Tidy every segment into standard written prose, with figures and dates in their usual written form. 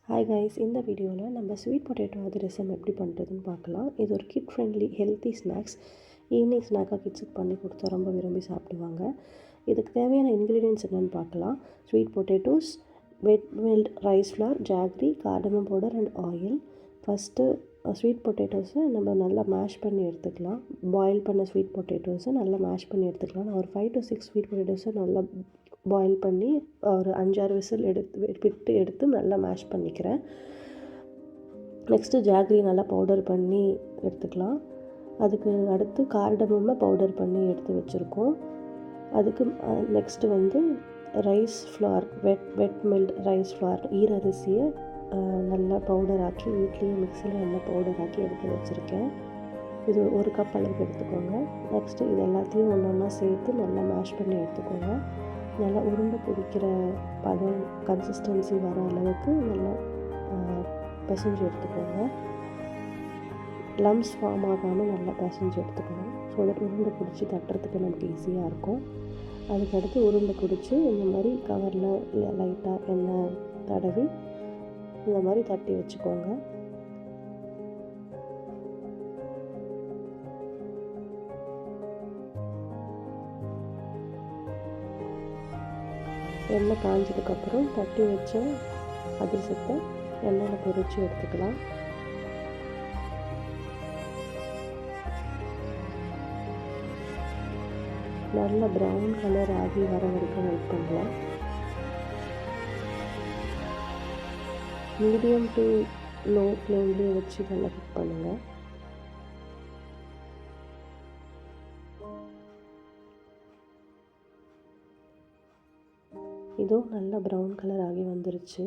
Hi guys, இந்த வீடியோவில் நம்ம ஸ்வீட் பொட்டேட்டோ அதிரசம் எப்படி பண்ணுறதுன்னு பார்க்கலாம். இது ஒரு kid friendly healthy snacks. Evening ஸ்நாக்காக கிட்ஸுக்கு பண்ணி கொடுத்தா ரொம்ப விரும்பி சாப்பிடுவாங்க. இதுக்கு தேவையான இன்க்ரீடியன்ட்ஸ் என்னென்னு பார்க்கலாம். Sweet potatoes, wet milled rice flour, jaggery, cardamom powder and oil. First sweet பொட்டேட்டோஸை நம்ம நல்லா மேஷ் பண்ணி எடுத்துக்கலாம். பாயில் பண்ண ஸ்வீட் பொட்டேட்டோஸை நல்லா மேஷ் பண்ணி எடுத்துக்கலாம். நான் ஒரு 5 to 6 ஸ்வீட் பொட்டேட்டோஸை நல்லா பாயில் பண்ணி ஒரு 5-6 விசில் எடுத்து நல்லா மேஷ் பண்ணிக்கிறேன். நெக்ஸ்ட்டு ஜாக்ரி நல்லா பவுடர் பண்ணி எடுத்துக்கலாம். அதுக்கு அடுத்து கார்டமம்மை பவுடர் பண்ணி எடுத்து வச்சுருக்கோம். அதுக்கு நெக்ஸ்ட்டு வந்து ரைஸ் ஃப்ளார், வெட் மில்ட் ரைஸ் ஃப்ளார், ஈரரிசியை நல்லா பவுடர் ஆக்கி வீட்லேயே மிக்சியில் நல்லா பவுடர் ஆக்கி எடுத்து வச்சுருக்கேன். இது 1 கப் அளவுக்கு எடுத்துக்கோங்க. நெக்ஸ்ட்டு இது எல்லாத்தையும் ஒன்றா சேர்த்து நல்லா மேஷ் பண்ணி எடுத்துக்கோங்க. நல்லா உருண்டை பிடிக்கிற பதம் கன்சிஸ்டன்சி வர அளவுக்கு நல்லா பிசைஞ்சு எடுத்துக்கோங்க. லம்ஸ் ஃபார்ம் ஆகாமல் நல்லா பிசைஞ்சு எடுத்துக்கணும். ஸோ தட் உருண்டை பிடிச்சி தட்டுறதுக்கு நமக்கு ஈஸியாக இருக்கும். அதுக்கடுத்து உருண்டை பிடிச்சி இந்த மாதிரி கவரில் லைட்டாக எண்ணெய் தடவி இந்த மாதிரி தட்டி வச்சுக்கோங்க. எண்ணெய் காஞ்சதுக்கப்புறம் தட்டி வச்ச அதிரசத்தை எண்ணெயில் பொரித்து எடுத்துக்கலாம். நல்ல ப்ரௌன் கலர் ஆகி வர வரைக்கும் வெயிட் பண்ணலாம். மீடியம் டு லோ ஃப்ளேம்லேயே வச்சு நல்லா குக் பண்ணுங்கள். இதுவும் நல்லா ப்ரௌன் கலர் ஆகி வந்துருச்சு.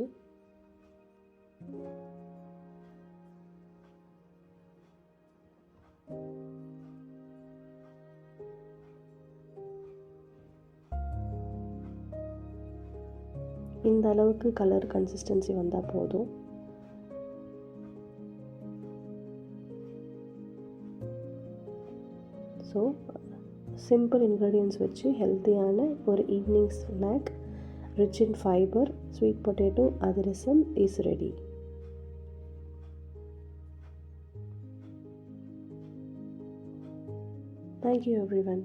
இந்த அளவுக்கு கலர் கன்சிஸ்டன்சி வந்தால் போதும். ஸோ சிம்பிள் இன்க்ரீடியன்ட்ஸ் வச்சு ஹெல்த்தியான ஒரு evening snack rich in fiber sweet potato adhirasam is ready. Thank you everyone.